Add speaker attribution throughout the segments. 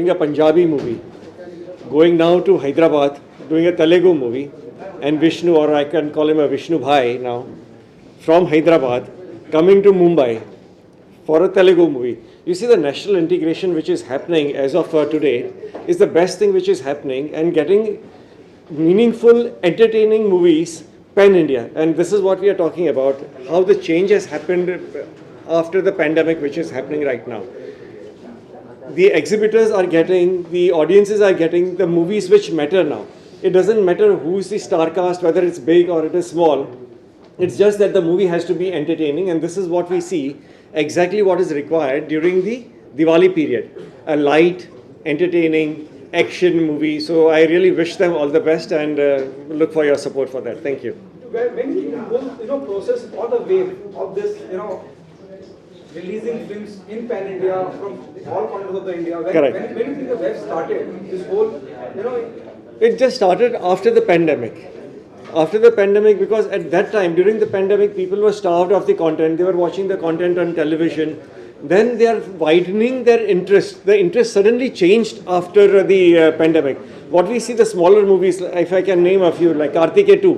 Speaker 1: doing a Punjabi movie, going now to Hyderabad, doing a Telugu movie, and Vishnu, or I can call him a Vishnu Bhai now, from Hyderabad, coming to Mumbai for a Telugu movie. You see, the national integration which is happening as of today is the best thing which is happening, and getting meaningful, entertaining movies pan-India. And this is what we are talking about, how the change has happened after the pandemic which is happening right now. The exhibitors are getting, the audiences are getting the movies which matter now. It doesn't matter who's the star cast, whether it's big or it is small. It's just that the movie has to be entertaining, and this is what we see, exactly what is required during the Diwali period. A light, entertaining, action movie. So I really wish them all the best, and look for your support for that. Thank you.
Speaker 2: When you go, process all the wave of this, releasing films in pan India from all corners of the India.
Speaker 1: Correct.
Speaker 2: When you think the wave started, this whole,
Speaker 1: It just started after the pandemic. After the pandemic, because at that time, during the pandemic, people were starved of the content. They were watching the content on television. Then they are widening their interest. The interest suddenly changed after the pandemic. What we see, the smaller movies, if I can name a few, like Kartikeya 2,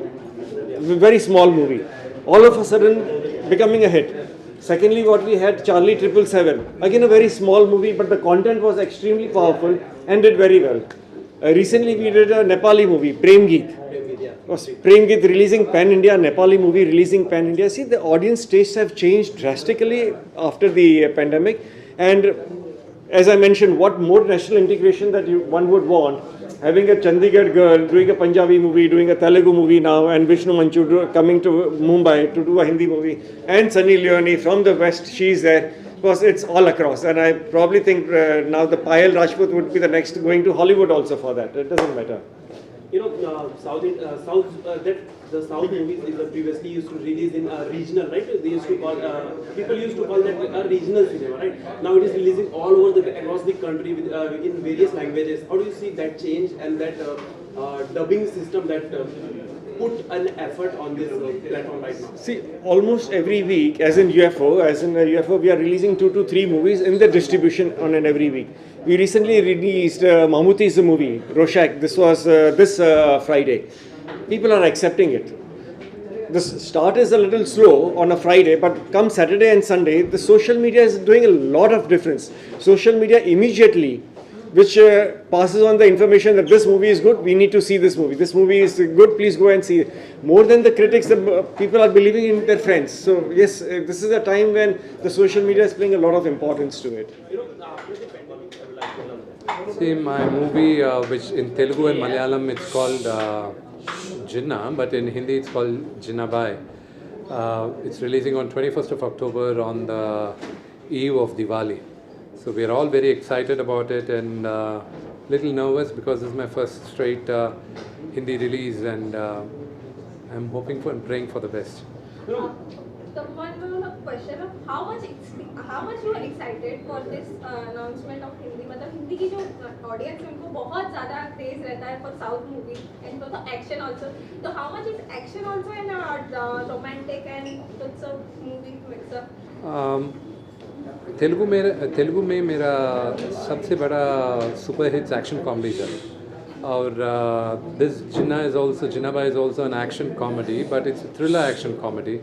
Speaker 1: very small movie, all of a sudden becoming a hit. Secondly, what we had, Charlie 777, again a very small movie, but the content was extremely powerful and did very well. Recently, we did a Nepali movie, Prem Geet. Prem Geet releasing pan-India, Nepali movie releasing pan-India. See, the audience tastes have changed drastically after the pandemic. And as I mentioned, what more national integration that one would want? Having a Chandigarh girl doing a Punjabi movie, doing a Telugu movie now, and Vishnu Manchu coming to Mumbai to do a Hindi movie, and Sunny Leone from the West, she's there. Because it's all across, and I probably think now the Payal Rajput would be the next, going to Hollywood also for that. It doesn't matter.
Speaker 3: The South movies previously used to release in regional, right? They used to call people used to call that a regional cinema, right? Now it is releasing all over across the country in various languages. How do you see that change and that dubbing system that put an effort on this platform right now?
Speaker 1: See, almost every week, as in UFO, we are releasing 2 to 3 movies in the distribution on an every week. We recently released Mammootty's movie, Rorschach. This was this Friday. People are accepting it. The start is a little slow on a Friday, but come Saturday and Sunday, the social media is doing a lot of difference. Social media immediately, which passes on the information that this movie is good, we need to see this movie. This movie is good, please go and see it. More than the critics, the people are believing in their friends. So yes, this is a time when the social media is playing a lot of importance to it.
Speaker 4: See, my movie, which in Telugu and Malayalam it's called Ginna, but in Hindi it's called Ginna Bhai. It's releasing on 21st of October on the eve of Diwali. So we are all very excited about it and little nervous because this is my first straight Hindi release, and I'm hoping for and praying for the best.
Speaker 5: The one question of how much you are excited for this announcement of Hindi. मतलब हिंदी की जो audience है उनको बहुत ज़्यादा craze रहता है for South movie and for the action also. So how much is action also in a romantic and it's a movie mix up?
Speaker 4: Telugu में मेरा सबसे बड़ा सुपर हिट्स एक्शन कॉमेडी है, और this Ginna Bhai is also an action comedy, but it's a thriller action comedy.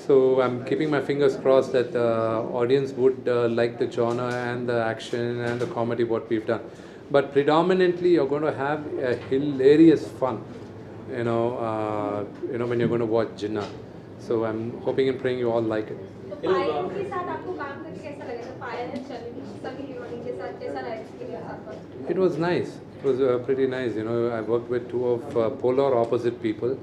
Speaker 4: So I'm keeping my fingers crossed that the audience would like the genre and the action and the comedy what we've done. But predominantly you're going to have a hilarious fun, when you're going to watch Ginna. So I'm hoping and praying you all like it.
Speaker 5: तो पायल के साथ आपको काम करके कैसा लगा? तो पायल है सनी लियोनी के साथ कैसा रहा एक्सपीरियंस आपका?
Speaker 4: It was nice. It was pretty nice. I worked with 2 of polar opposite people,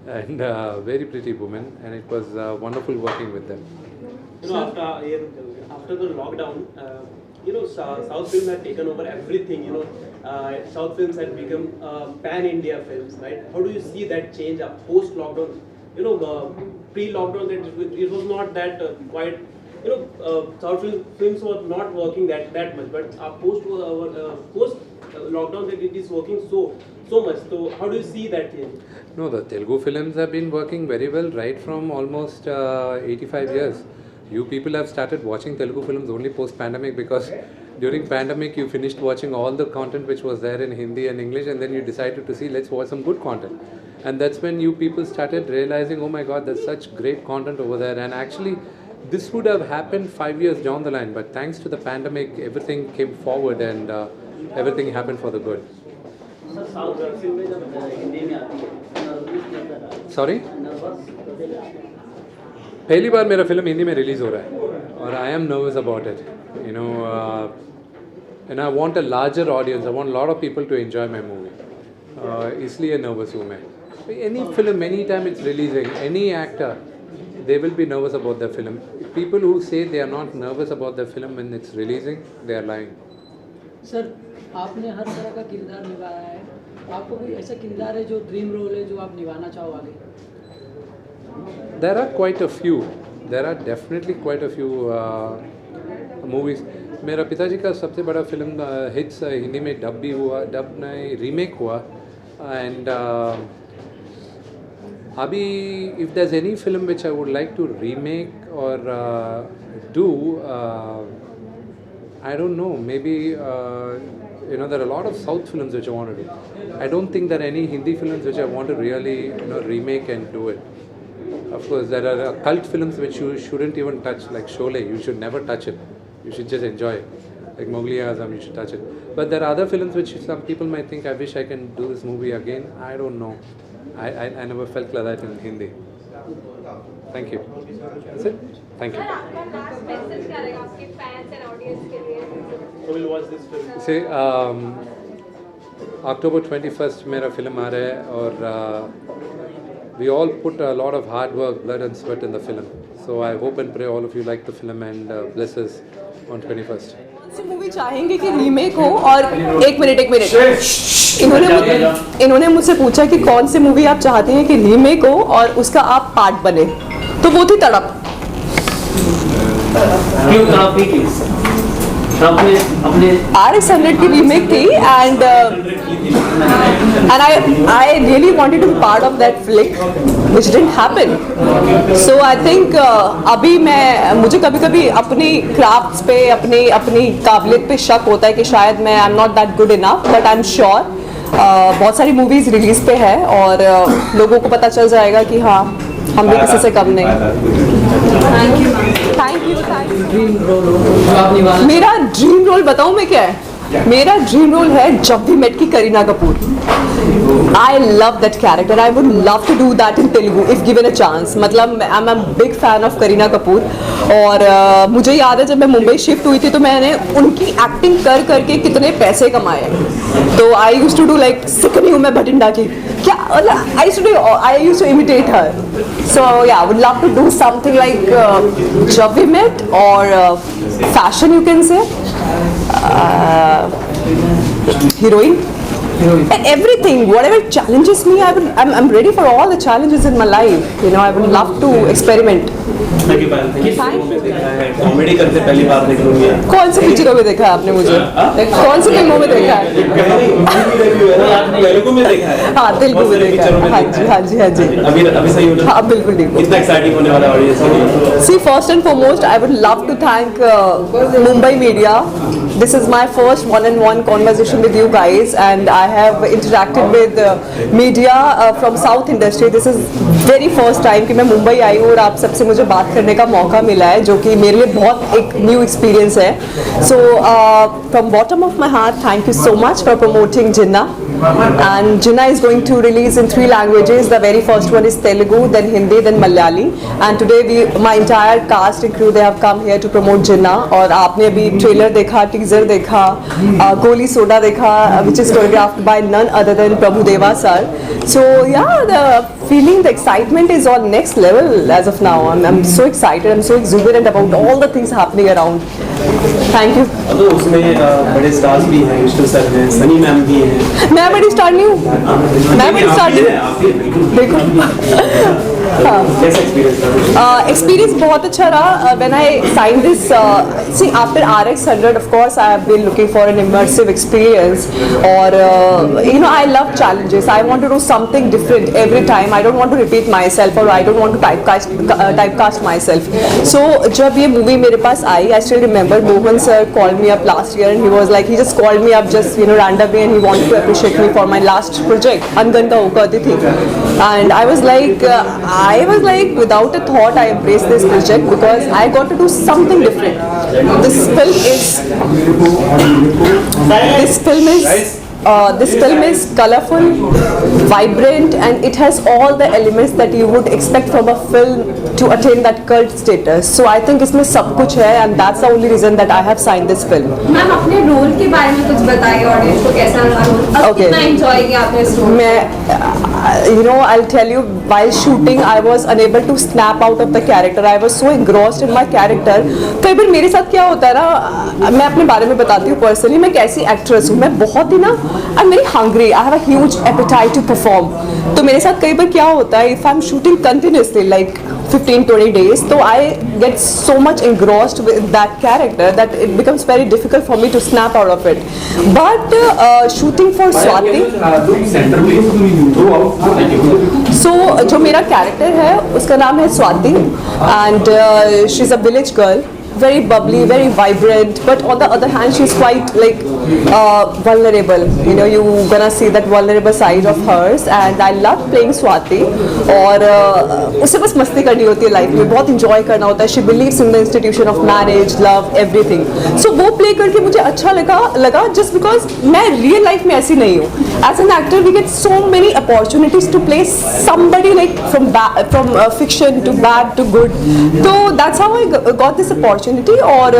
Speaker 4: and very pretty women, and it was wonderful working with them.
Speaker 3: After the lockdown, South films had taken over everything. South films had become pan-India films, right? How do you see that change post-lockdown? Pre-lockdown, it was not that quite. South films were not working that much, but post-lockdown, it is working so much. So how do you see that change?
Speaker 4: No, the Telugu films have been working very well right from almost 85 years. You people have started watching Telugu films only post-pandemic because during pandemic you finished watching all the content which was there in Hindi and English, and then you decided to see, let's watch some good content. And that's when you people started realizing, oh my god, there's such great content over there. And actually this would have happened 5 years down the line, but thanks to the pandemic everything came forward and everything happened for the good. Sorry? पहली बार मेरा film Hindi में release हो रहा है और I am nervous about it, you know, and I want a larger audience, I want lot of people to enjoy my movie, इसलिए nervous हूँ मैं. Any film, any time it's releasing, any actor, they will be nervous about their film. People who say they are not nervous about their film when it's releasing, they are lying.
Speaker 6: Sir, आपने हर तरह का किरदार निभाया है, आपको कोई ऐसा किरदार है जो ड्रीम रोल है जो आप निभाना चाहो आगे?
Speaker 4: There are quite a few. There are definitely quite a few movies. मेरा पिताजी का सबसे बड़ा फिल्म हिट्स हिंदी में डब भी हुआ, डब नहीं रीमेक हुआ, एंड अभी if there's any film which I would like to remake or do, I don't know, maybe you know, there are a lot of South films which I want to do. I don't think there are any Hindi films which I want to really, you know, remake and do it. Of course, there are cult films which you shouldn't even touch, like Sholay. You should never touch it. You should just enjoy it. Like Mowgli Azam, you should touch it. But there are other films which some people might think, I wish I can do this movie again. I don't know. I never felt like that in Hindi. Thank you. That's it. Thank you.
Speaker 5: Sir आपका last message क्या रहेगा आपके fans and audience के लिए?
Speaker 3: Who will watch this film?
Speaker 4: See, October 21st मेरा film आ रहा है और we all put a lot of hard work, blood and sweat in the film. So I hope and pray all of you like the film and bless us on 21st.
Speaker 7: कौन सी movie चाहेंगे कि remake हो? और एक minute इन्होंने मुझसे पूछा कि कौन सी मूवी आप चाहते हैं कि रीमेक हो और उसका आप पार्ट बने, तो वो थी तड़प.
Speaker 8: क्यों तड़प की?
Speaker 7: RX100 की रीमेक थी and I really wanted to be part of that flick which didn't happen. So I think अभी मुझे कभी-कभी अपनी क्राफ्ट्स पे, अपनी काबिलियत पे शक होता है कि शायद मैं I'm not that good enough, but I'm sure बहुत सारी मूवीज़ रिलीज़ पे है और लोगों को पता चल जाएगा कि हाँ, हम भी किसी से कम नहीं. Thank you.
Speaker 6: ड्रीम रोल जो आप निभाना?
Speaker 7: मेरा ड्रीम रोल बताऊं मैं क्या है? मेरा ड्रीम रोल है जब वी मेट की Kareena Kapoor. I love that character. I would love to do that in Telugu if given a chance. मतलब I am a big fan of Kareena Kapoor और मुझे याद है जब मैं मुंबई शिफ्ट हुई थी तो मैंने उनकी एक्टिंग कर करके कितने पैसे कमाए. तो I used to do like सिकनी हूँ मैं भटिंडा की क्या, I used to imitate her. So yeah I would love to do something like Jab we met और fashion you can say, heroine, and everything, whatever challenges me, I'm ready for all the challenges in my life. You know, I would love to experiment.
Speaker 3: Thank you, Payal. Thank you. Comedy करते पहली बार देख रही हूँ.
Speaker 7: कौन सी पिक्चरों में देखा है आपने मुझे? कौन सी फिल्मों में देखा है?
Speaker 3: तेलुगु में देखा है.
Speaker 7: हाँ, तेलुगु में देखा है. हाँ जी.
Speaker 3: अभी सही हो रहा है.
Speaker 7: हाँ, बिल्कुल ठीक.
Speaker 3: कितना एक्साइटिंग होने वाला ऑडियंस के लिए?
Speaker 7: See, first and foremost, I would love to thank Mumbai media. This is my first one-on-one conversation with you guys, and I have interacted with media from South industry. This is very first time कि मैं मुंबई आई हूँ और आप सबसे मुझे बात करने का मौका मिला है, जो कि मेरे लिए बहुत एक न्यू एक्सपीरियंस है. So from bottom of my heart, thank you so much for promoting Ginna. And Ginna is going to release in 3 languages. The very first one is Telugu, then Hindi, then Malayali. And today my entire cast and crew, they have come here to promote Ginna. और आपने अभी trailer देखा, teaser देखा, गोली soda देखा, which is choreographed by none other than Prabhudeva sir. So yeah, the feeling, the excitement is on next level as of now. I'm so excited. I'm so exuberant about all the things happening around. Thank you.
Speaker 3: तो उसमें बड़े stars भी हैं, Vishnu sir हैं, Sunny ma'am भी हैं.
Speaker 7: मैं बड़ी स्टार नहीं हूँ. मैं बड़ी स्टार नहीं हूँ. देखो
Speaker 3: कैसा एक्सपीरियंस था?
Speaker 7: Experience बहुत अच्छा रहा. When I signed this, see after RX100, of course I have been looking for an immersive experience, or I love challenges. I want to do something different every time. I don't want to repeat myself, or I don't want to typecast myself. So जब ये movie मेरे पास आई, I still remember Mohan sir called me up last year and he was like, he just called me up just randomly and he wanted to appreciate me for my last project, Angan ka Oka Atithi. And I was like without a thought I embraced this project because I got to do something different. This film is colorful, vibrant, and it has all the elements that you would expect from a film to attain that cult status. So I think इसमें सब कुछ है, and that's the only reason that I have signed this film.
Speaker 5: Ma'am अपने role के बारे में कुछ बताइए ऑडियंस को, कैसा लगा, कितना एंजॉय किया आपने इस role?
Speaker 7: I'll tell you, while shooting I was unable to snap out of the character. I was so engrossed in my character. कई बार मेरे साथ क्या होता है ना, मैं अपने बारे में बताती हूँ पर्सनली, मैं कैसी एक्ट्रेस हूँ, मैं बहुत ही ना I'm very hungry. I have a huge appetite to perform. तो मेरे साथ कई बार क्या होता है, if I'm shooting continuously like 15-20 days, so I get so much engrossed with that character that it becomes very difficult for me to snap out of it. But shooting for Swati, so जो मेरा character है उसका नाम है Swati, and she's a village girl. Very bubbly, very vibrant, but on the other hand she's quite like vulnerable. You're gonna see that vulnerable side of hers, and I love playing Swati. और उसे बस मस्ती करनी होती है life में, बहुत enjoy करना होता है. She believes in the institution of marriage, love, everything. So वो play करके मुझे अच्छा लगा just because मैं real life में ऐसी नहीं हूँ. As an actor we get so many opportunities to play somebody like from fiction to bad to good. So that's how I got this opportunity. Or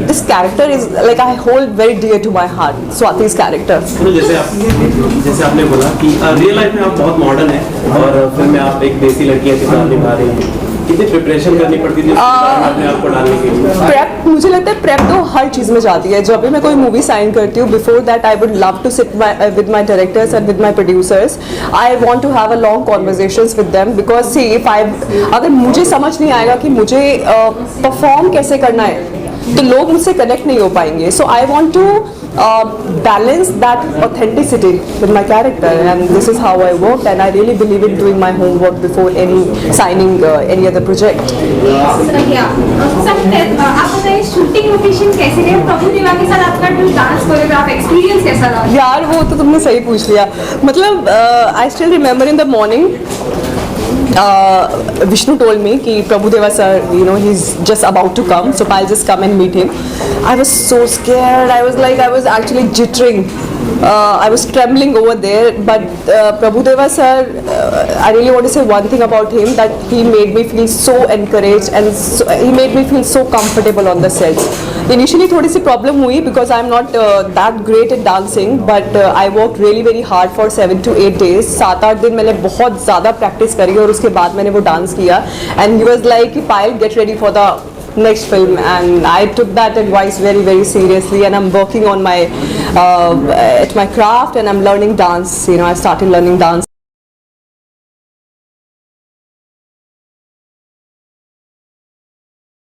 Speaker 7: this character is like I hold very dear to my heart, Swati's character.
Speaker 3: जैसे आपने बोला कि real life में आप बहुत modern हैं और film में आप एक देसी लड़की के किरदार निभा रही हैं. कितनी प्रिपरेशन करनी पड़ती थी अपने आप को डालने के लिए?
Speaker 7: प्रेप, मुझे लगता है प्रेप तो हर चीज़ में जाती है. जब भी मैं कोई मूवी साइन करती हूँ, before that I would love to sit with my directors and with my producers. I want to have a long conversations with them, because see अगर मुझे समझ नहीं आएगा कि मुझे परफॉर्म कैसे करना है, तो लोग मुझसे कनेक्ट नहीं हो पाएंगे. So I want to balance that authenticity with my character, and this is how I work, and I really believe in doing my homework before signing any other project.
Speaker 5: आप बताइए शूटिंग लोकेशन कैसे रहे, प्रभु देवा के साथ आपका dance choreograph experience कैसा रहा?
Speaker 7: यार वो तो तुमने सही पूछ लिया. मतलब I still remember in the morning Vishnu told me कि Prabhu Deva sir, he's just about to come, so I'll just come and meet him. I was so scared. I was actually jittering. I was trembling over there, but Prabhu Deva sir, I really want to say one thing about him, that he made me feel so encouraged, and he made me feel so comfortable on the set. Initially थोड़ी सी problem हुई because I'm not that great at dancing, but I worked really very hard for 7 to 8 days. 7-8 दिन मैंने बहुत ज़्यादा practice करी और उसके बाद मैंने वो dance किया, and he was like, Payal, get ready for the next film, and I took that advice very very seriously, and I'm working on my at my craft, and I'm learning dance. I started learning dance.